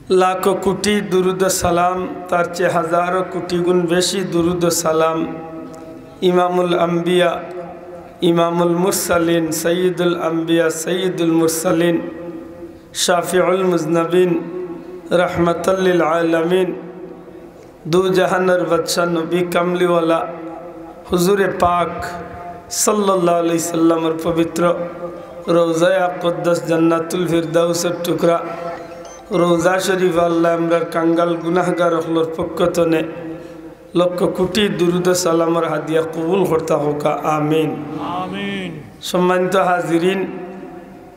लाखों कोटि दुरूद सलाम तार चे हजारों कोटि गुण बेशी दुरूद सलाम इमामुल अंबिया इमामुल मुरसलीन सय्यदुल अंबिया सय्यदुल मुरसलीन शाफिउल मुज़नबीन रहमतल लिल आलमीन दो जहानर बदशाह नबी कमली वाला हुजूर पाक सल्लल्लाहु अलैहि वसल्लम और पवित्र रोज़ा अक़दस जन्नतुल फिरदौसर टुकरा रोज़ा शरीफ अल्लाह अमरार कांगाल गुनाहगार अखलोर पक्कतने लक्ष कोटि दुरूद सालाम और हादिया कबूल करता होगा आमीन आमीन। सम्मानित हाजिरिन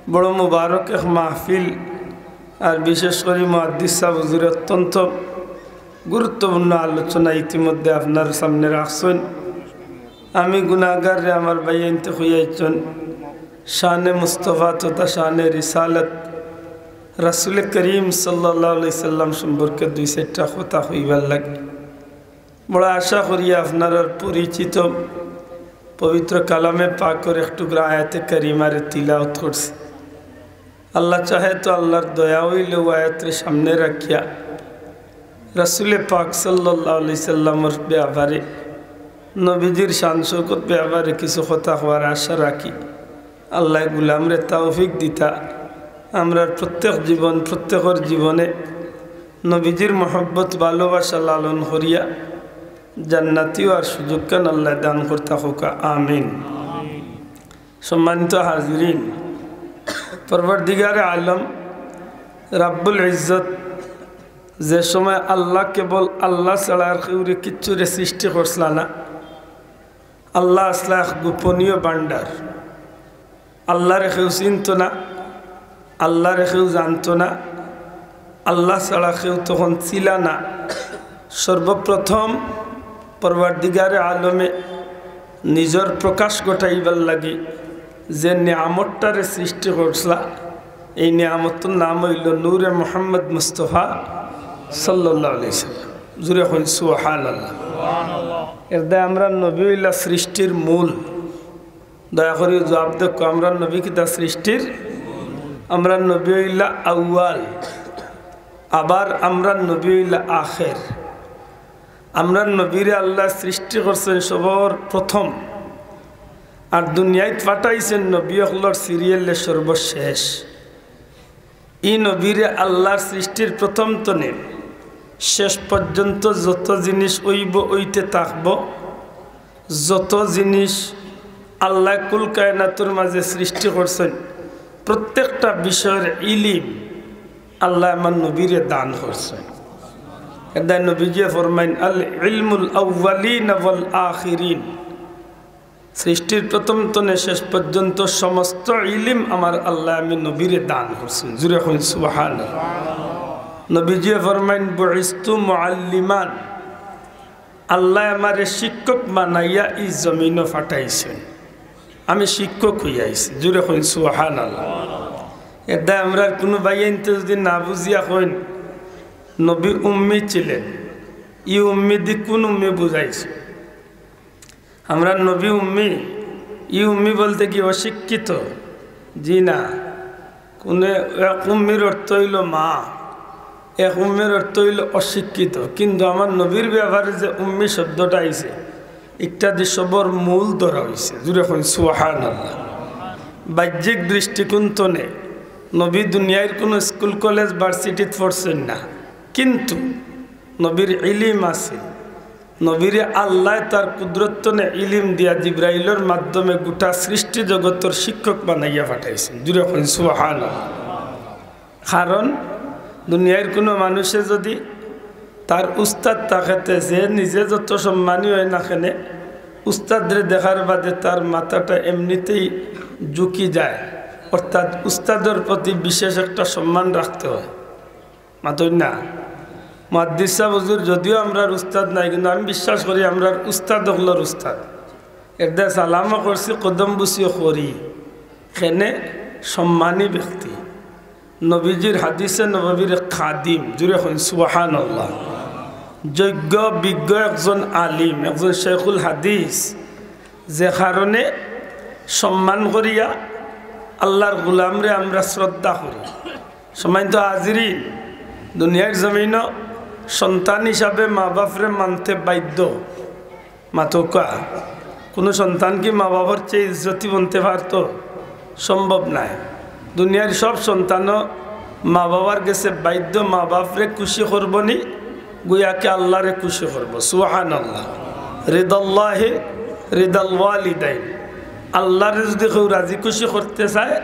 बड़ मुबारक एक महफिल और विशेष कर मुहद्दिस साहब हुजूर अत्यंत गुरुत्वपूर्ण आलोचना इतिमध्ये आपनार सामने राखছেন। आमी गुनाहगार रे आमार भाई एनते खुयाइछन शाने मुस्तफा तथा शाने रिसालत रसूल करीम सल्लल्लाहु अलैहि वसल्लम सम्पर्के दुई चारटा কথা কইবার লাগে। बड़ा आशा करी आपनार परिचित पवित्र कलामे पाकर एक टुकड़ा आयते करीमार तिलावत करছি। अल्लाह चाहे तो अल्लाहर दया हইলে ওই আয়াতের সামনে রাখিয়া रसूल पाक सल्लल्लाहु अलैहि वसल्लमर ব্যাপারে नबीजिर शान शौकत ব্যাপারে কিছু কথা হওয়ার आशा রাখি। আল্লাহ গুলামরে তৌফিক দিতা আমরার প্রত্যেক জীবন প্রত্যেকের জীবনে নবীজির मोहब्बत ভালোবাসা লালন করিয়া জান্নাতি আর সুযোগ কান আল্লাহ দান করতে হোকা আমিন। সম্মানিত হাজিরিন পরবর্তীগারে আলম রব্বুল ইজ্জত যে সময় আল্লাহ কেবল আল্লাহ ছাড়া আর কাউরে কিচ্ছুরে সৃষ্টি করছিল না। আল্লাহ আসলে এক গোপনীয় ভান্ডার। আল্লাহর কেউ চিনত না, আল্লাহর কেউ জানত না, আল্লাহ ছাড়া কেউ তখন ছিল না। সর্বপ্রথম পরবর্তীগারে আলমে নিজের প্রকাশ ঘটাইবার লাগি যে নিয়ামতটারে সৃষ্টি করছিল এই নিয়ামতের নাম হইল নূরে মোহাম্মদ মুস্তফা সাল্লাল্লাহু আলাইহি সাল্লাম। জুড়ে হইল সুবহানাল্লাহ। এর দ্বারা আমরা নবী হইলা সৃষ্টির মূল। দয়া করে জবাব দেখো আমরা নবী কিতা সৃষ্টির? আমরা নবী হইলা আউয়াল, আবার আমরা নবী হইলা আখের। আমরা নবীরে আল্লাহ সৃষ্টি করছেন সবার প্রথম আর দুনিয়ায় পাঠাইছেন নবী হলর সিরিয়ালে সর্বশেষ। এই নবীরে আল্লাহর সৃষ্টির প্রথম তনে শেষ পর্যন্ত যত জিনিস হইব হইতে থাকব, যত জিনিস আল্লাহ কুল কায়নাতুর মাঝে সৃষ্টি করছেন প্রত্যেকটা বিষয়ের ইলিম আল্লাহ আমার নবীরে দান করছেন। এদাই নবীজি ফরমাইন আল ইলমুল আউয়ালিন ওয়াল আখিরিন, সৃষ্টির প্রথম তনে শেষ পর্যন্ত সমস্ত ইলিম আমার আল্লাহ আমি নবীরে দান করছেন। জুরে হইন সুবহানাল্লাহ। নবীজি ফরমাইন বুইস্তু মুআল্লিমান, আল্লাহ আমারে শিক্ষক বানাইয়া এই জমিনে পাঠাইছেন, আমি শিক্ষক হইয়াইছি। জুরে হইন সুবহানাল্লাহ। এদাই আমরা কোনো ভাইয়াইনতে যদি না বুঝিয়া হইন নবী উম্মি ছিলেন, ই উম্মি দি কোন উম্মি বুঝাইছে? আমরা নবী উম্মি, ই উম্মি বলতে কি অশিক্ষিত? জি না। কোন এক উম্মির অর্থ হইল মা, এক উম্মির অর্থ হইল অশিক্ষিত। কিন্তু আমার নবীর ব্যাপারে যে উম্মি শব্দটা আইছে ইত্যাদি সবর মূল ধরা হয়েছে। জুড়ে হন সুবহানাল্লাহ। বাহ্যিক দৃষ্টিকোণ তনে নবী দুনিয়ার কোনো স্কুল কলেজ ভার্সিটিত পড়ছেন না, কিন্তু নবীর ইলিম আছে। নবীরে আল্লাহ তার কুদরতনে ইলিম দিয়া জিব্রাইলের মাধ্যমে গোটা সৃষ্টি জগতের শিক্ষক বানাইয়া পাঠাইছেন। জুড়ে হন সুবহানাল্লাহ। কারণ দুনিয়ার কোনো মানুষে যদি তার উস্তাদ থাকেতে যে নিজে যত সম্মানী হয় না কেনে উস্তাদরে দেখার বাদে তার মাথাটা এমনিতেই ঝুঁকি যায়। অর্থাৎ উস্তাদের প্রতি বিশেষ একটা সম্মান রাখতে হয়। মাতই না মুহাদ্দিস সাহেব হুজুর যদিও আমরার উস্তাদ নাই, কিন্তু আমি বিশ্বাস করি আমরার উস্তাদ হলর উস্তাদ। এর দেশ সালামা করছি কদম বুসিও করি খেনে সম্মানী ব্যক্তি, নবীজির হাদিসে নবীর খাদিম। জুড়ে হন সুবহানাল্লাহ। যোগ্য বিজ্ঞ একজন আলিম, একজন শেখুল হাদিস, যে কারণে সম্মান করিয়া আল্লাহর গোলামরে আমরা শ্রদ্ধা করি। সম্মানিত হাজিরিন দুনিয়ার জমিন সন্তান হিসাবে মা বাপরে মানতে বাধ্য মাতকা কোনো সন্তান কি মা বাবার চেয়ে ইজ্জতি বনতে পারত সম্ভব নাই দুনিয়ার সব সন্তানও মা বাবার কাছে বাধ্য মা বাপরে খুশি করবনি গুয়াকে আল্লাহরে খুশি করব সুবহানাল্লাহ রিদাল্লাহি রিদাল ওয়ালিদাইন আল্লাহরে যদি কেউ রাজি খুশি করতে চায়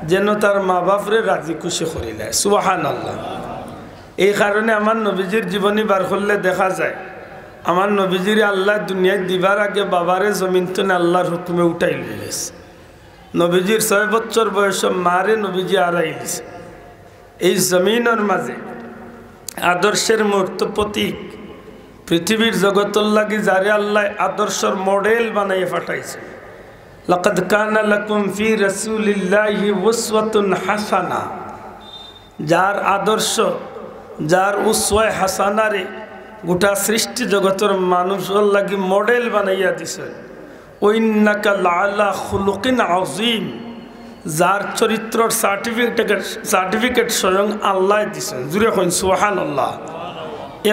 যেন তার মা বাপরে রাজি খুশি করিলে সুবহানাল্লাহ এই কারণে আমার নবীজির জীবনী বার করলে দেখা যায় আমার নবীজির আল্লাহ দুনিয়ায় দিবার আগে বাবারে জমিন তো আল্লাহর হুকুমে উঠাই লিয়েছে নবীজির 6 বছর বয়স মারে নবীজি আড়াই দিছে এই জমিনের মাঝে আদর্শের মূর্ত প্রতীক পৃথিবীর জগতর লাগি যারে আল্লাহ আদর্শর মডেল বানাইয়ে পাঠাইছে লাকাদ কানা লাকুম ফি রাসূলিল্লাহি উসওয়াতুন হাসানা যার আদর্শ যার উসওয়া হাসানারে গোটা সৃষ্টি জগতের মানুষের লাগি মডেল বানাইয়া দিছে ওইন্নাকা লাআলা খুলুকিন আযীম যার চরিত্রর সার্টিফিকেট স্বয়ং আল্লাহ দিছেন জুড়ে কইন সুবহানাল্লাহ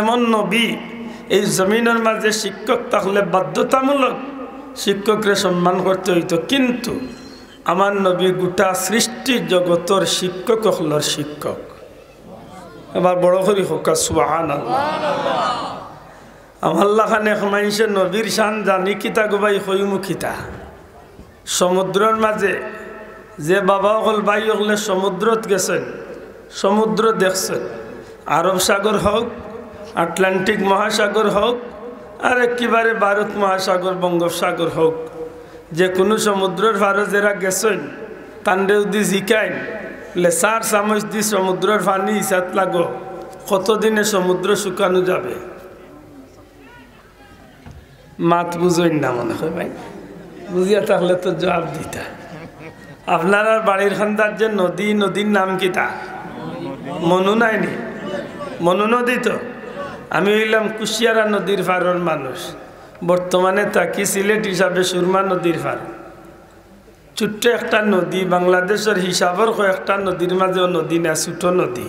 এমন নবী এই জমিনের মাঝে শিক্ষক থাকলে বাধ্যতামূলক শিক্ষকরে সম্মান করতে হইতো কিন্তু আমার নবী গোটা সৃষ্টি জগতের শিক্ষক হলর শিক্ষক এবার বড় করে হোক সুবহানাল্লাহ আমার লাখানে মানুষের নবীর শান জানি কিতা গোবাই হইমুখিতা সমুদ্রের মাঝে যে বাবা হল ভাই হলে সমুদ্রত গেছেন সমুদ্র দেখছেন আরব সাগর হোক আটলান্টিক মহাসাগর হোক আর একেবারে ভারত মহাসাগর বঙ্গোপসাগর হোক যে কোনো সমুদ্রের পারে যারা গেছেন তান্ডেও দি জিকাইন বলে 4 চামচ দি সমুদ্রের পানি হিসাব লাগো কতদিনে সমুদ্র শুকানো যাবে মাত বুঝইন না মনে হয় ভাই বুঝিয়া থাকলে তো জবাব দিতা আপনার বাড়ির খান্দার যে নদী নদীর নাম কি তা মনু নাইনি মনু নদী তো আমি হইলাম কুশিয়ারা নদীর পাড়ের মানুষ বর্তমানে তাকি সিলেট হিসাবে সুরমা নদীর পাড় ছোট্ট একটা নদী বাংলাদেশের হিসাবের কয়েকটা নদীর মাঝেও নদী না ছোট নদী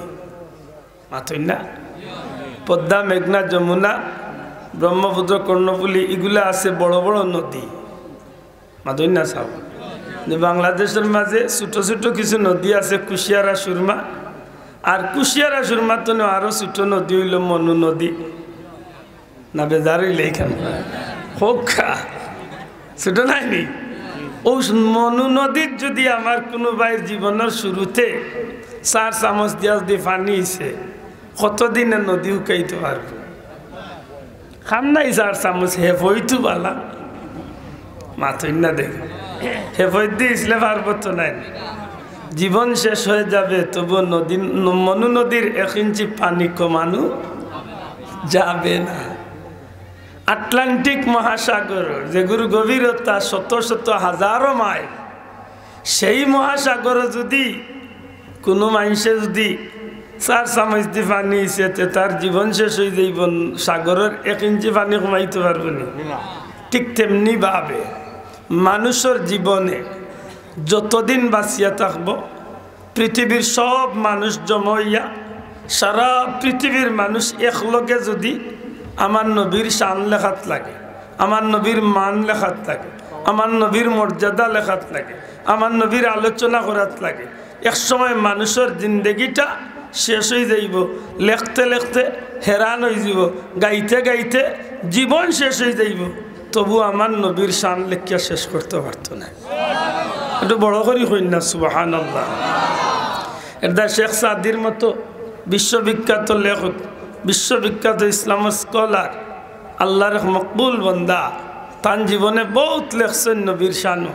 মাথই না পদ্মা মেঘনা যমুনা ব্রহ্মপুত্র কর্ণফুলী এগুলা আছে বড় বড় নদী মাথই না সাব যে বাংলাদেশের মাঝে ছোট ছোট কিছু নদী আছে কুশিয়ারা সুরমা আর কুশিয়ারা সুরমা তো আরো ছোট নদী হইল মনু নদী না বেজার হইলে এখানে হোক ছোট নাইনি ও মনু নদীর যদি আমার কোনো ভাইয়ের জীবনের শুরুতে 4 চামচ দিয়া যদি পানি হয়েছে কতদিনে নদী উকাইতে পারবো খাম নাই 4 চামচ হেফ হইতো বালা মাথই না দেখ হেফত দিয়ে ইসলে পারবো তো নাই জীবন শেষ হয়ে যাবে তবু নদী মনু নদীর 1 ইঞ্চি পানি কমানো যাবে না আটলান্টিক মহাসাগর যেগুলো গভীরতা শত শত হাজারো মাইল সেই মহাসাগর যদি কোনো মানুষে যদি 4 চামচ দিয়ে পানি ইসেতে তার জীবন শেষ হয়ে যাইব সাগরের 1 ইঞ্চি পানি কমাইতে পারবে না ঠিক তেমনি ভাবে মানুষের জীবনে যতদিন বাঁচিয়া থাকব পৃথিবীর সব মানুষ জমাইয়া সারা পৃথিবীর মানুষ একলগে যদি আমার নবীর শান লেখাত লাগে আমার নবীর মান লেখাত লাগে আমার নবীর মর্যাদা লেখাত লাগে আমার নবীর আলোচনা করাত লাগে এক সময় মানুষের জিন্দগিটা শেষ হয়ে যাইব লেখতে লেখতে হেরান হয়ে যাব গাইতে গাইতে জীবন শেষ হয়ে যাইব তবু আমার নবীর শান লেখিয়া শেষ করতে পারত না একটু বড় করি হইন না সুবহানাল্লাহ এটা শেখ সাদির মতো বিশ্ববিখ্যাত লেখক বিশ্ববিখ্যাত ইসলামের স্কলার আল্লাহর মকবুল বন্দা তার জীবনে বহুত লেখছেন নবীর শানু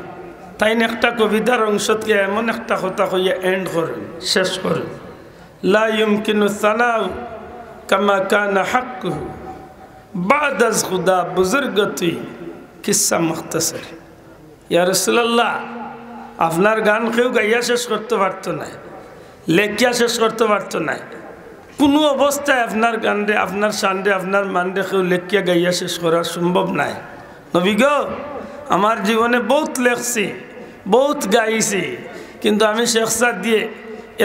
তাই একটা কবিতার অংশকে এমন একটা কথা কইয়া এন্ড করেন শেষ করেন লা ইউমকিনু সানাউ কামা কানা হাক্কুহু বাদ আজ খুদা বুজুর্গতি কিসসা মুখতাসর ইয়া রাসূলুল্লাহ আপনার গান কেউ গাইয়া শেষ করতে পারত না লেখিয়া শেষ করতে পারত না কোনো অবস্থায় আপনার গানরে আপনার শানরে আপনার মানরে কেউ লেখিয়া গাইয়া শেষ করা সম্ভব নাই নবী গো আমার জীবনে বহুত লেখছি বহুত গাইছি কিন্তু আমি শেখ সাদ দিয়ে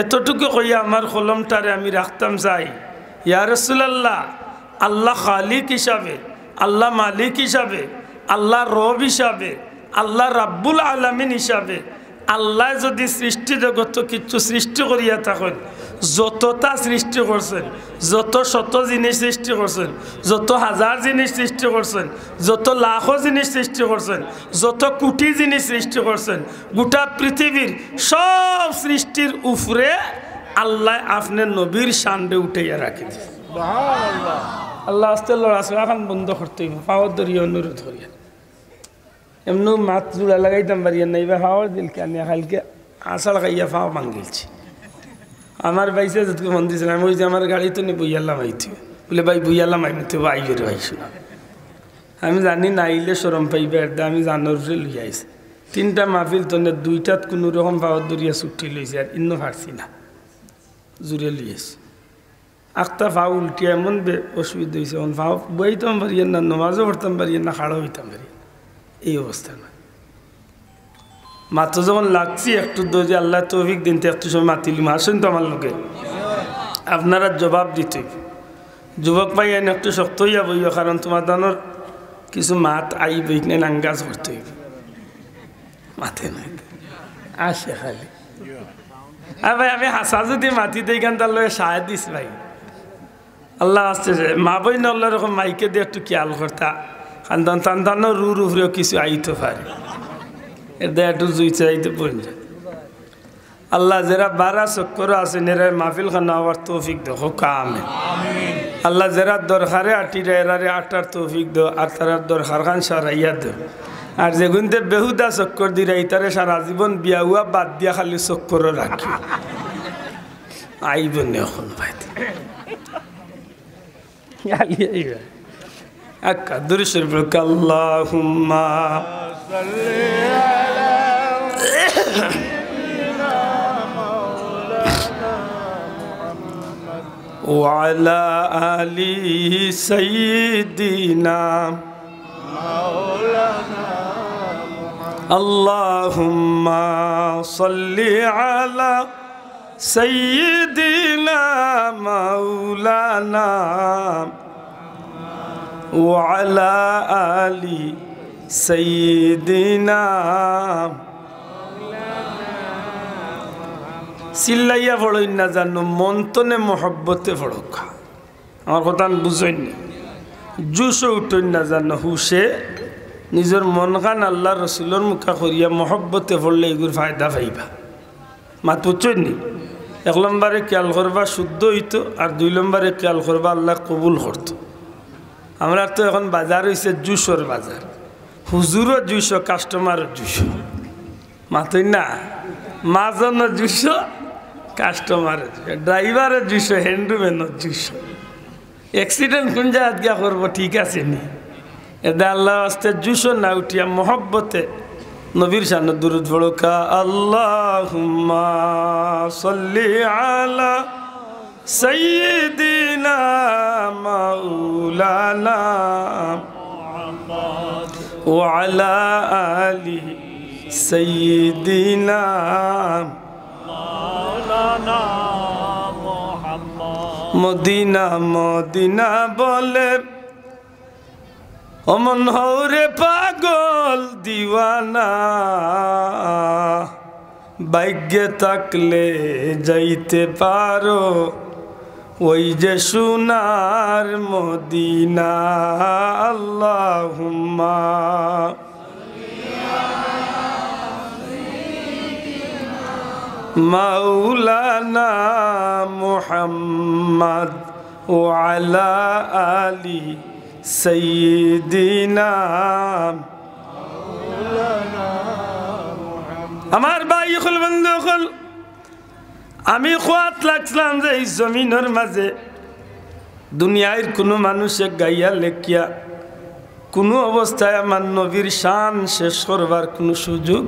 এতটুকু কইয়া আমার কলমটারে আমি রাখতাম চাই, ইয়া রাসূলুল্লাহ, আল্লাহ খালিক হিসাবে, আল্লাহ মালিক হিসাবে, আল্লাহ রব হিসাবে, আল্লাহ রাব্বুল আলামিন হিসাবে আল্লাহ যদি সৃষ্টি জগৎ কিছু সৃষ্টি করিয়া থাকেন, যতটা সৃষ্টি করছেন, যত শত জিনিস সৃষ্টি করছেন, যত হাজার জিনিস সৃষ্টি করছেন, যত লাখো জিনিস সৃষ্টি করছেন, যত কোটি জিনিস সৃষ্টি করছেন, গোটা পৃথিবীর সব সৃষ্টির উপরে আল্লাহ আপনার নবীর শানরে উঠাইয়া রাখি দিয়েছে। আল্লাহ আস্তে লড়াচড়া এখন বন্ধ করতে হইব, পাওয়ার ধরিয়া অনুরোধ করিয়া এমন মাত জোড়া লাগাইতাম পারিয়া নাইবা পাওয়ার দিল কানে খালকে আশাল খাইয়া পাওয়া মাঙ্গিলছি। আমার বাইসে যতকে মন দিয়েছিল, আমি ওই যে আমার গাড়ি তো নিয়ে বইয়ালাম আইতে বলে, ভাই বইয়ালাম আইতে আই বেরো আইসু। আমি জানি না আইলে সরম পাইবে, আমি জানোর লইয়া আইসি। 3টা মাহফিল তো 2টাত কোনো রকম পাওয়ার ধরিয়া ছুটি লইছে, আর ইন্ন পারছি না, জুড়ে লিয়েছি। আখটা ভাও উল্টিয়া এমন অসুবিধা হয়েছে, এখন ভাও বইতাম পারিয়েন না, নমাজও পড়তাম পারিয়েন না, খাড়া হইতাম পারি, এই অবস্থা না। মাত্র যখন লাগছি একটু যে আল্লাহ তৌফিক দিন, তো একটু সময় মাতিলিম, আসেন তো আমার লোকে, আপনারা জবাব দিতে। যুবক ভাই আইন একটু শক্ত হইয়া বইও, কারণ তোমার দানোর কিছু মাত আই বই না নাঙ্গাজ করতে হইব, মাথে নাই আসে খালি। আর ভাই আমি হাসা যদি মাতি দিই গান, তার লোক সাহায্য দিস ভাই, আল্লাহ আসছে মা বই না আল্লাহ রকম মাইকে দিয়ে একটু খেয়াল করতা, খানদান টানদানো রুর উপরেও কিছু আইতে পারে, এর একটু জুই চাইতে পড়ে যায়। আল্লাহ যারা 12 চক্কর আছেন এরা মাহফিল খানা হওয়ার তৌফিক দো, কামে আল্লাহ যারা দরকারে আটিরা এরারে আটার তৌফিক দো, আর তারার দরকার খান সারাইয়া দো। আর যেগুনতে বেহুদা চক্কর দিরা ইতারে সারা জীবন বিয়া হুয়া বাদ দিয়া খালি চক্করও রাখি আইব নে এখন ভাই আক্কা দুরুশরীফ আল্লাহুম্মা সাল্লি وعلى آل سيدنا مولانا اللهم صل على سيدنا مولانا وعلى آل سيدنا চিল্লাইয়া পড়ই না জানো, মন্তনে মহব্বতে পড়োখা, আমার কথা বুঝই না, জুসও উঠই না জানো, হুসে নিজের মন খান আল্লাহ রসুলোর মুখা করিয়া মহব্বতে পড়লে এগুর ফায়দা পাইবা। মাত বুঝছই নি, 1 নম্বরে খেয়াল করবা শুদ্ধ হইতো, আর 2 নম্বরে খেয়াল করবা আল্লাহ কবুল করতো। আমরা তো এখন বাজার হয়েছে জুসর বাজার, হুজুরও 200, কাস্টমারও 200, মাতই না, মাজনও 200, কাস্টমারের 200, ড্রাইভারের 200, হ্যান্ডম্যানের 200। অ্যাক্সিডেন্ট কোন জায়গা গিয়া করবো, ঠিক আছে নি, এদা আল্লাহ আস্তে 200 না উঠিয়া মহব্বতে নবীর শানে দুরূদ পড়োকা। আল্লাহুম্মা সাল্লি আলা সাইয়্যিদিনা মাওলানা ওয়া আলা আলি সাইয়্যিদিনা মাওলানা মুহাম্মদ। মদিনা মদিনা বলে অমন হৌরে পাগল দিওয়ানা, ভাগ্যে থাকলে যাইতে পারো ওই যে সোনার মদিনা। আল্লাহুম্মা মাওলানা মুহাম্মদ ওয়া আলা আলি সাইয়্যিদিনা মাওলানা মুহাম্মদ। আমার ভাই হল বন্ধু হল, আমি খোয়াত লাগছিলাম যে এই জমিনের মাঝে দুনিয়ার কোনো মানুষে গাইয়া লেখিয়া কোনো অবস্থায় আমার নবীর শান শেষ করবার কোনো সুযোগ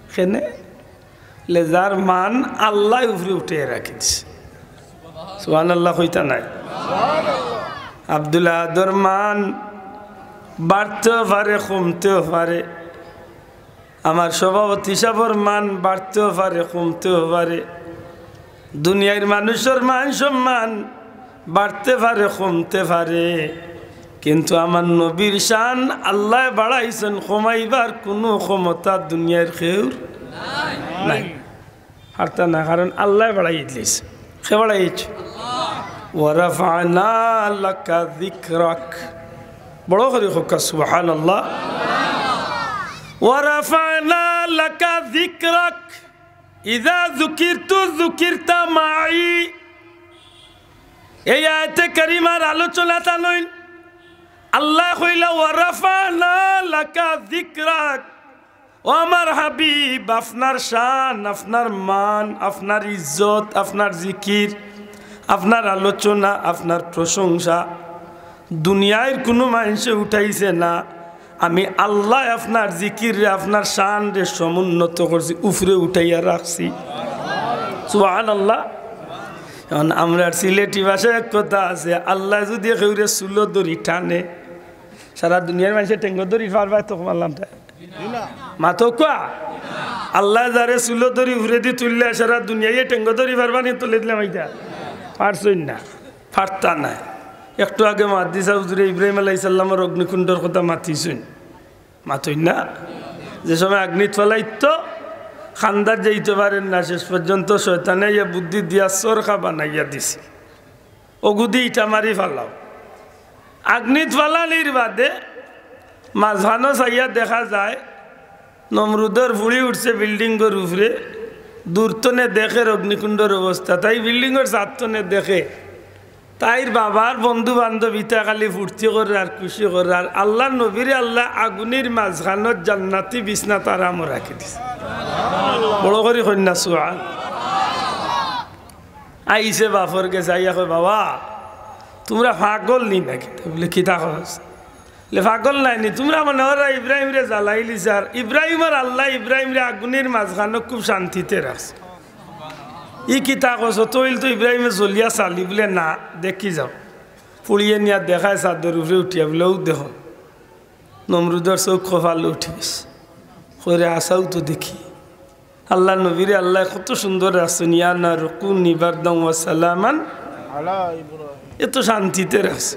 এখানে লেজার মান আল্লাহ উপরে উঠে রাখিছে। সুবহানাল্লাহ কইতা নাই? আব্দুল আহাদের মান বাড়তেও পারে, কমতেও পারে। আমার সভাপতি সাহেবের মান বাড়তেও পারে, কমতেও পারে। দুনিয়ার মানুষের মান সম্মান বাড়তে পারে কমতে পারে, কিন্তু আমার নবীর শান আল্লাহ বাড়াইছেন, কমাইবার কোনো ক্ষমতা দুনিয়ার কেউ নাই। হারতা না, কারণ আল্লাহ বাড়াই দিয়েছে। সে বাড়াইছে ওয়ারাফা'না লাকা যিকরাক, বড় করে হোক সুবহানাল্লাহ। ওয়ারাফা'না লাকা যিকরাক ইযা যুকিরতু যুকিরতা মাই। এই আয়াতে কারিমার আলোচনা তানই আল্লাহ কইলা ওয়ারাফা'না লাকা যিকরাক, ও আমার হাবিব আপনার শান, আপনার মান, আপনার ইজ্জত, আপনার জিকির, আপনার আলোচনা, আপনার প্রশংসা দুনিয়ার কোনো মানুষে উঠাইছে না। আমি আল্লাহ আপনার জিকির রে, আপনার শান রে সমুন্নত করছি, উপরে উঠাইয়া রাখছি। সুবহানাল্লাহ। এখন আমরা সিলেটি ভাষায় এক কথা আছে, আল্লাহ যদি কেউরে চুলো দড়ি টানে, সারা দুনিয়ার মানুষের টেঙ্গো দড়ি পারবা তো মারলাম তাই মাথো কোয়া। আল্লাহ যারে চুলো দড়ি ঘুরে দিয়ে তুললে সারা দুনিয়ায় টেঙ্গো দড়ি পারবা নি, তুলে দিলাম এইটা পারছই না, ফারতা নাই। একটু আগে মুহাদ্দিস হুজুরে ইব্রাহিম আলাইহিস সালামের অগ্নিকুণ্ডর কথা মাতিছেন, মাতই না? যে সময় আগ্নিত ফলাইতো খান্দার যাইতে পারেন না, শেষ পর্যন্ত শয়তানে ইয়া বুদ্ধি দিয়া চরকা বানাইয়া দিছে, ওগুদি ইটা মারি ফালাও। আগ্নিত ফালানির বাদে মাঝখানো চাইয়া দেখা যায় নমরুদের ফুড়ি উঠছে বিল্ডিংয়ের উপরে, দূরতনে দেখে অগ্নিকুণ্ডর অবস্থা, তাই বিল্ডিংয়ের চারতনে দেখে তাইর বাবার বন্ধু বান্ধব ইটা খালি ফুর্তি করে আর খুশি করে। আর আল্লাহ নবীরে আল্লাহ আগুনের মাঝখানত জান্নাতি বিছনা আরাম রাখি দিছে, বড় করে কন্যা সুবহান। আইসে বাপর কে যাইয়া কই বাবা তোমরা পাগল নি নাকি? বলে কিতা কথা পাগল নাই নি, তোমরা মনে হয় ইব্রাহিম রে জ্বালাইলি স্যার। ইব্রাহিম আর আল্লাহ ইব্রাহিম রে আগুনের মাঝখানে খুব শান্তিতে রাখছে। ই কিতা কছ তৈল তো ইব্রাহিমে জ্বলিয়া চালি, বলে না দেখি যাও, পুড়িয়ে নিয়ে দেখায় চাদর উপরে উঠিয়া, বলে ও দেখ নমরুদের চোখ কপালে উঠে গেছে, করে আসাও তো দেখি। আল্লাহ নবীরে আল্লাহ কত সুন্দর রাখছেন, ইয়া না রুকুন নিবারদাম ওয়া সালামান এত শান্তিতে রাখছে।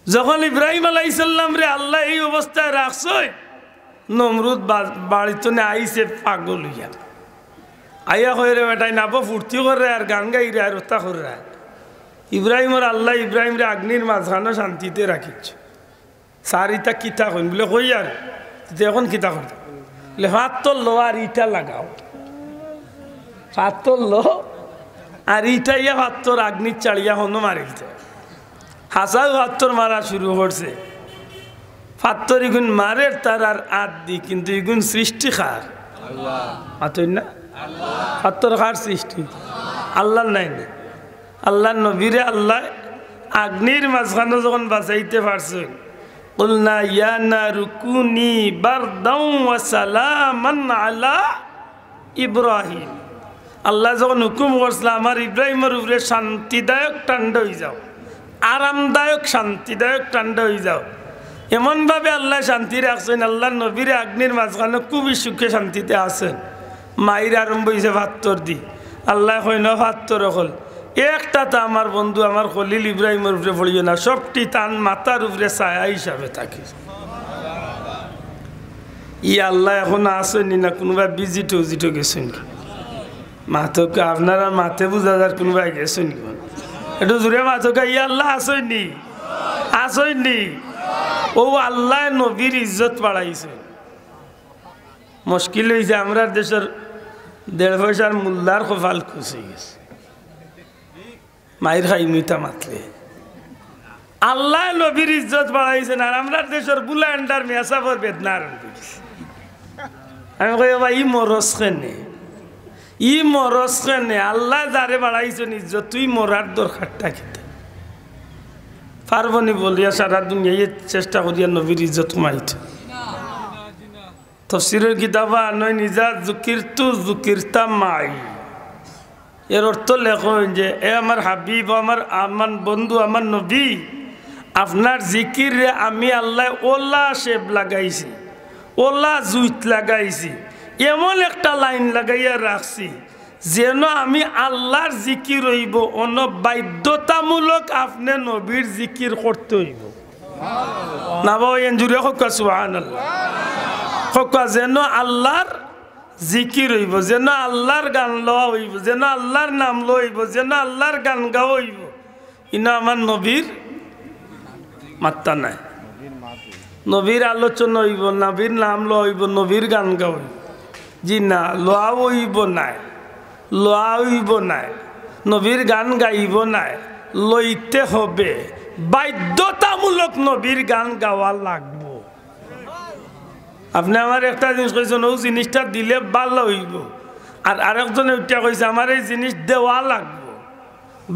যখন ইব্রাহিম আলাইহিস সালাম রে আল্লাহ এই অবস্থায় রাখছে, নমরুদ বাড়িতে আইসে পাগল হইয়া, আইয়া হয়ে রে বেটাই নাবো ফুর্তি করে আর গান গাই রে আর ওতা করে রে। ইব্রাহিমর আল্লাহ ইব্রাহিম রে আগ্নির মাঝখানে শান্তিতে রাখিছ। স্যার ইটা কিতা কইন, বলে কই আর এখন কিতা করতে, বলে হাত তোলো আর ইটা লাগাও, হাত তোলো আর ইটা ইয়া হাত তোর আগ্নির চাড়িয়া হনো মারিলতে। হাসাও হাত্তর মারা শুরু করছে, ফাত্তর ইগুন মারের তার আর আদ দি, কিন্তু ইগুন সৃষ্টি খার আতই না, ফাত্তর খার সৃষ্টি আল্লাহ নাই না। আল্লাহ নবীরে আল্লাহ আগ্নির মাঝখানে যখন বাঁচাইতে পারছেন, কুলনা ইয়া নারু কুনি বারদাও ওয়া সালামান আলা ইব্রাহিম। আল্লাহ যখন হুকুম করছিল আমার ইব্রাহিমের উপরে শান্তিদায়ক ঠান্ডা হয়ে যাও, আরামদায়ক শান্তিদায়ক ঠান্ডা হয়ে যাও, এমনভাবে আল্লাহ শান্তি রাখছেন। আল্লাহ নবীরে আগ্নির মাঝখানে খুবই সুখে শান্তিতে আছেন। মায়ের আরম্ভ হয়েছে ভাত্তর দি, আল্লাহ কই না ভাত্তর হল একটা তা আমার বন্ধু আমার খলিল ইব্রাহিমের উপরে পড়িও না, সবটি তান মাথার উপরে ছায়া হিসাবে থাকে। ই আল্লাহ এখন আসেনি না, কোনোবা বিজিট উজিট গেছেন মাথকে, আপনারা মাথে বুঝা যার কোনোবাই গেছেন একটু জোরে মাথকা, ই আল্লাহ আসেনি আসেনি। ও আল্লাহ নবীর ইজ্জত বাড়াইছে। মুশকিল হয়েছে আমরা দেশের 1.5 পয়সার মোল্লার কপাল খুশি গেছে, মায়ের খাই মিটা মাতলে। আল্লাহ নবীর ইজ্জত বাড়াইছেন আর আমরা দেশের বুলান্ডার মেসাফর বেদনা আরম্ভ করেছে। আমি কই বাবা ই মরস কেনে, ই মরস কেনে? আল্লাহ যারে বাড়াইছেন ইজ্জত, তুই মরার দরকারটা খেতে পারবনি বলিয়া সারা দুনিয়ায় চেষ্টা করিয়া নবীর ইজ্জত কমাইত। তাফসীরের কিতাবা নয় নিজা যুকিরতু যুকিরতা মাই, এর অর্থ লেখেন যে এ আমার হাবিব, আমার বন্ধু, আমার নবী, আপনার জিকিরে আমি আল্লাহ ওলা শেপ লাগাইছি, ওলা জুইত লাগাইছি, এমন একটা লাইন লাগাইয়া রাখছি যেন আমি আল্লাহর জিকির হইব অন্য বাধ্যতামূলক আপনি নবীর জিকির করতে হইব না বলেন জুড়ে হোক সুবহানাল্লাহ হোক যেন আল্লাহর জিকির হইব যেন আল্লাহর গান লওয়া হইব যেন আল্লাহর নাম লইব যেন আল্লাহর গান গাওয়া হইব ইনা আমার নবীর মাত্রা নাই নবীর আলোচনা হইব নবীর নাম লওয়া হইব নবীর গান গাওয়া হইব জি না লোয়া হইব নাই লোয়া হইব নাই নবীর গান গাইব নাই লইতে হবে বাধ্যতামূলক নবীর গান গাওয়া লাগবো আপনি আমার একটা জিনিস কইছেন ও জিনিসটা দিলে ভালো হইব আর আরেকজনে উঠা কইছে আমার এই জিনিস দেওয়া লাগবো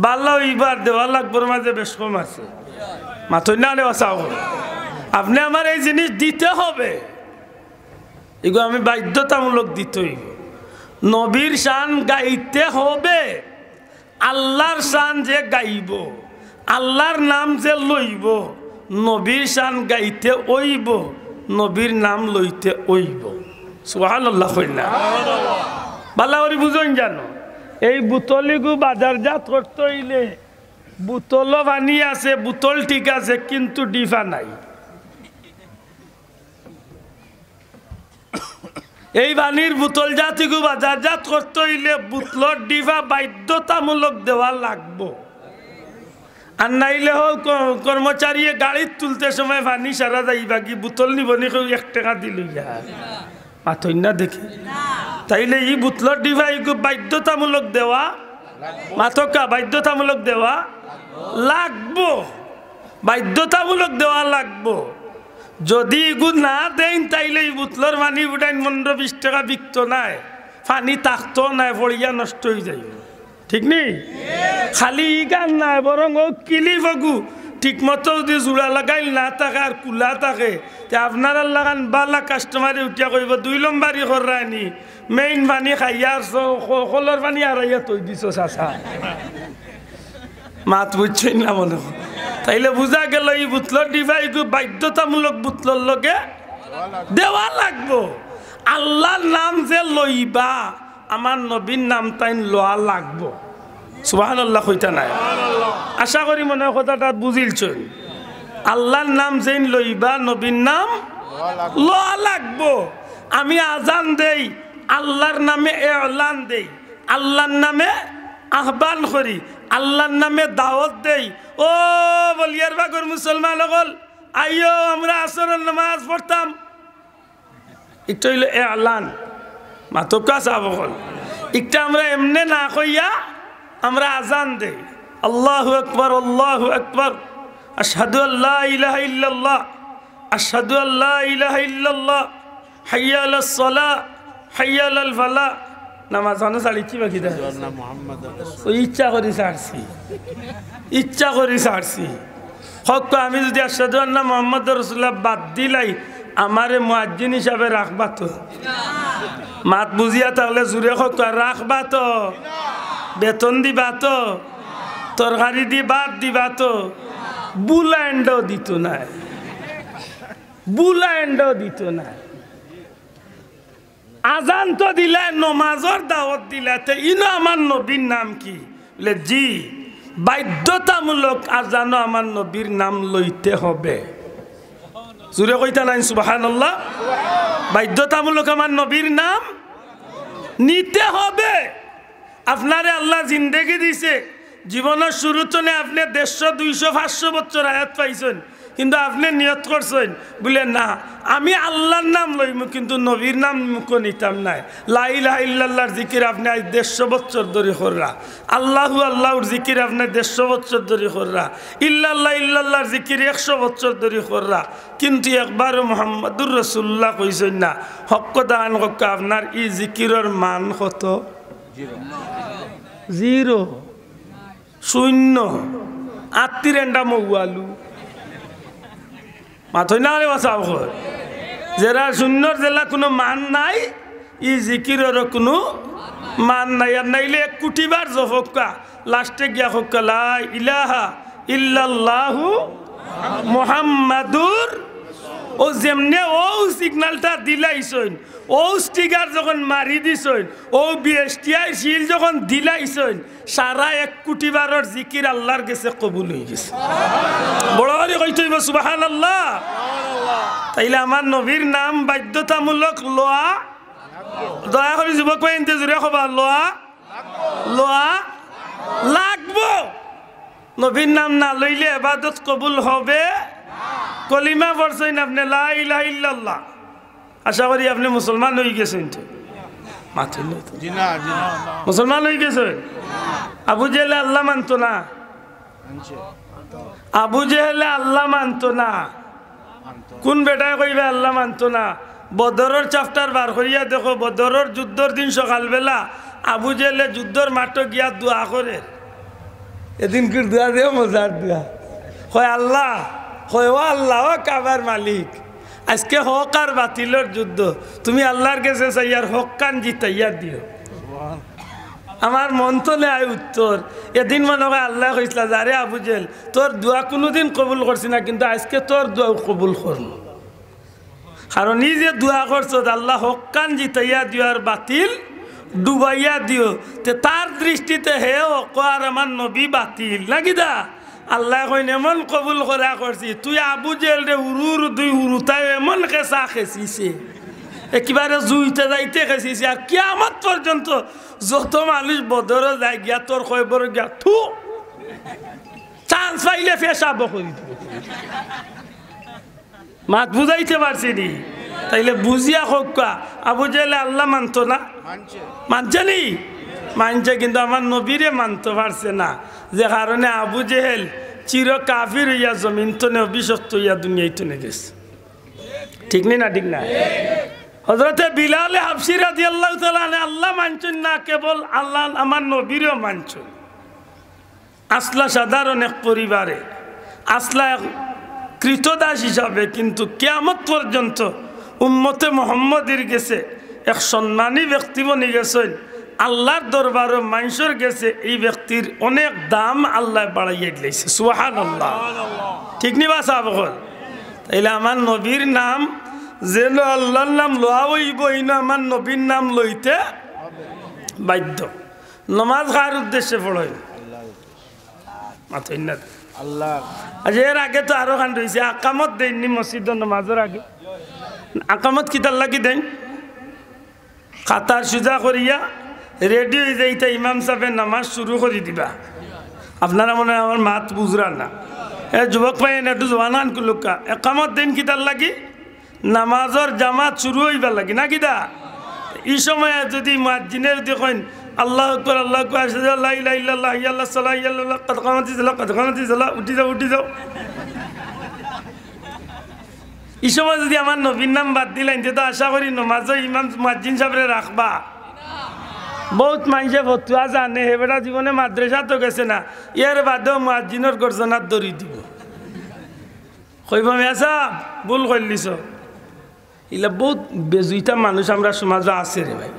ভালো হইব আর দেওয়া লাগবোর মাঝে বেশ কম আছে মাথই না নেওয়া চাও আপনি আমার এই জিনিস দিতে হবে এগুলো আমি বাধ্যতামূলক দিতে হইব নবীর শান গাইতে হবে আল্লাহর শান যে গাইব আল্লাহর নাম যে লইব নবীর শান গাইতে ওইব নবীর নাম লইতে ওইব সুবহানাল্লাহ কইনা ভালো করে বুঝুন জানো এই বোতলিগু বাজারজাত করতে হইলে বোতলও পানি আছে বোতল ঠিক আছে কিন্তু ডিফা নাই এই পানির বোতল জাতিগু বাজারজাত করতে হইলে বোতলর ডিফা বাধ্যতামূলক দেওয়া লাগবো আর নাইলে হোক কর্মচারী গাড়ি তুলতে সময় পানি সারা যাইবা কি বোতল নিবনি 1 টাকা দিল মাথই না দেখি তাইলে এই বোতলর ডিফা বাধ্যতামূলক দেওয়া মাথকা বাধ্যতামূলক দেওয়া লাগবো বাধ্যতামূলক দেওয়া লাগবো যদি এগু না দেন তাইলে এই বোতলর পানি উঠাইন 15-20 টাকা বিকত নাই পানি থাকতো নাই পড়িয়া নষ্ট হয়ে যাইব ঠিক নেই খালি ই গান নাই বরং ও কিলি ফগু ঠিক মতো যদি জোড়া লাগাইল না থাকে আর কুলা থাকে তে আপনার লাগান বালা কাস্টমারে উঠিয়া কইব 2 নম্বরই করানি মেইন পানি খাইয়া কলর পানি আড়াইয়া তৈ দিছ চাচা মাত বুঝছেন না মনে তাইলে বুঝা গেল এই বোতলর ডিভাই বাধ্যতামূলক বোতলর লগে দেওয়া লাগবো আল্লাহর নাম যে লইবা আমার নবীর নাম তাই লওয়া লাগবো সুবহানাল্লাহ কইতা নাই আশা করি মনে কথাটা বুঝিলছেন আল্লাহর নাম যেন লইবা নবীর নাম লওয়া লাগবো আমি আজান দেই আল্লাহর নামে এলান দেই আল্লাহর নামে আহ্বান করি আল্লাহর নামে দাওয়াত দেই ও বলিয়ার বাগর মুসলমান হল আইও আমরা আসরের নামাজ পড়তাম এটা হইল এলান মাতকা সাহেব হল একটা আমরা এমনি না কইয়া আমরা আজান দেই আল্লাহু আকবার আশহাদু আল্লা ইলাহা ইল্লাল্লাহ আশহাদু আল্লা ইলাহা ইল্লাল্লাহ হাইয়া আলাস সালাহ হাইয়া আলাল ফালাহ নামাজ আনো সাড়ি কি বাকি দেয় ওই ইচ্ছা করি ছাড়ছি হক আমি যদি আশহাদু আন্না মুহাম্মাদুর রাসূলুল্লাহ বাদ দিলাই আমারে মুয়াজ্জিন হিসাবে রাখবা তো মাত বুঝিয়া তাহলে জুড়ে হক রাখবা তো বেতন দিবা তো তরকারি দি বাদ দিবা তো বুলাইন্ডও দিত না আজান তো দিলা নমাজর দাওয়াত দিলা তো ইনো আমার নবীর নাম কি বলে জি বাধ্যতামূলক আজানও আমার নবীর নাম লইতে হবে জুড়ে কইতা নাই সুবহানাল্লাহ বাধ্যতামূলক আমার নবীর নাম নিতে হবে আপনারে আল্লাহ জিন্দেগি দিছে জীবনের শুরুতে আপনি 150, 200, 500 বছর আয়াত পাইছেন কিন্তু আপনি নিয়ত করছেন বলে না আমি আল্লাহর নাম লইম কিন্তু নবীর নাম মুখ নিতাম নাই লা ইলাহা ইল্লাল্লাহর জিকির আপনি আজ 150 বছর ধরে কররা আল্লাহু আল্লাহর জিকির আপনি 150 বছর ধরে কররা ইল্লাল্লাহর জিকির 100 বছর ধরে কররা কিন্তু একবার মুহাম্মাদুর রাসূলুল্লাহ কইছেন না হক দান হক আপনার এই জিকিরের মান কত 0 0 আত্তিরেন্ডা মৌয়ালু মাথই না রে বাসাব যারা শূন্যর জেলা কোনো মান নাই ই জিকিরের কোনো মান নাই আর নাইলে 1 কোটি বার জফকা লাস্টে গিয়া হক লা ইলাহা ইল্লাল্লাহু মুহাম্মাদুর ও যেমনে ও সিগন্যালটা দিলাইছইন ও স্টিকার যখন মারি দিছইন ও বিএসটিআই শিল যখন দিলাইছইন সারা 1 কোটি বারের জিকির আল্লাহর কাছে কবুল হয়ে গেছে বড় করে কইতেইব সুবহানাল্লাহ তাইলে আমার নবীর নাম বাধ্যতামূলক লোয়া দয়া করে যুবক ভাই ইনতে জুরে খবর লোয়া লোয়া লাগবো নবীর নাম না লইলে ইবাদত কবুল হবে কলিমা পড়ছেন আপনি লা ইলাহা ইল্লাল্লাহ আশা করি আপনি মুসলমান হয়ে গেছেন তো মাথা নেই তো মুসলমান হয়ে গেছেন আবু জেহেল আল্লাহ মানতো না আবু জেহেল আল্লাহ মানতো না কোন বেটায় কইবে আল্লাহ মানতো না বদরের চ্যাপ্টার বার করিয়া দেখো বদরের যুদ্ধর দিন সকালবেলা আবু জেহেলে যুদ্ধর মাঠ গিয়া দোয়া করে এদিন কি দোয়া দেও মজার দোয়া কয় আল্লাহ কয় ও আল্লাহ ও কাবার মালিক আজকে হক আর বাতিলের যুদ্ধ তুমি আল্লাহর কাছে চাইয়ার হক কান জিতাইয়া দিও আমার মন তো নেয় উত্তর এদিন মনে হয় আল্লাহ কইসলা যারে আবু জেহেল তোর দোয়া কোনোদিন কবুল করছি না কিন্তু আজকে তোর দোয়া কবুল করল কারণ এই যে দোয়া করছো আল্লাহ হক কান জিতাইয়া দিও আর বাতিল ডুবাইয়া দিও তে তার দৃষ্টিতে হে হক আর আমার নবী বাতিল নাকি দা আল্লাহ কইন এমন কবুল করা করছি তুই আবু জেহেল রে উরুর দুই উরুতাই এমন কেসা খেছিছে একেবারে জুইতে যাইতে খেছিছে আর কিয়ামত পর্যন্ত যত মানুষ বদর যায় গিয়া তোর খবর গিয়া থু চান্স পাইলে পেশাব করি মাত বুঝাইতে পারছি নি তাইলে বুঝিয়া হোক আবু জেহেল আল্লাহ মানতো না মানছে নি মানছে কিন্তু আমার নবীরে মানতে পারছে না যে কারণে আবু জেহেল চির কাফির হইয়া জমিন তনে অভিশপ্ত হইয়া দুনিয়ায় তনে গেছে ঠিক নেই না ঠিক না হযরতে বিলাল হাবশী রাদিয়াল্লাহু তাআলা আল্লাহ মানছেন না কেবল আল্লাহ আমার নবীরও মানছেন আসলা সাধারণ এক পরিবারে আসলা কৃতদাস হিসাবে কিন্তু কিয়ামত পর্যন্ত উম্মতে মুহাম্মদের গেছে এক সম্মানী ব্যক্তি বনে গেছেন আল্লাহর দরবারে মানুষের গেছে এই ব্যক্তির অনেক দাম আল্লাহ বাড়াইয়া দিয়েছে সুবহানাল্লাহ ঠিক নি বাসা বল তাইলে আমার নবীর নাম যেন আল্লাহর নাম লওয়া হইব না আমার নবীর নাম লইতে বাধ্য নামাজ কার উদ্দেশ্যে পড়েন মাথায় না আল্লাহ আজ এর আগে তো আরো খান রয়েছে আকামত দেননি মসজিদ নামাজের আগে আকামত কিতার লাগি দেন কাতার সুজা করিয়া রেডি হয়ে যাইতে ইমাম সাহেবের নামাজ শুরু করে দিবা আপনারা মনে হয় আমার মাত বুঝরা না এ যুবক ভাই একটু জওয়ানান কুলুকা একামত দিন কিতার লাগি নামাজের জামাত শুরু হইবা লাগি না কিতা এই সময় যদি মুয়াজ্জিনের দেখেন আল্লাহু আকবার আল্লাহু আকবার আশহাদু আল্লা ইলাহা ইল্লাল্লাহ ইয়া আল্লাহ সাল্লাল্লাহু আলাইহি ওয়া সাল্লাম কদ কামাতিস সালাহ উঠি যাও এই সময় যদি আমার নবীর নাম বাদ দিলেন তো আশা করি নামাজও ইমাম মুয়াজ্জিন সাহেবরে রাখবা বহুত মানুষে ফতুয়া জানে হেবেটা জীবনে মাদ্রাসা তো গেছে না এর বাদেও মুয়াজ্জিনের গর্জনার দড়ি দিব কইব মিয়া সাহেব ভুল করলিছ এগুলা বহুত বেজুইতা মানুষ আমরা সমাজে আছে রে ভাই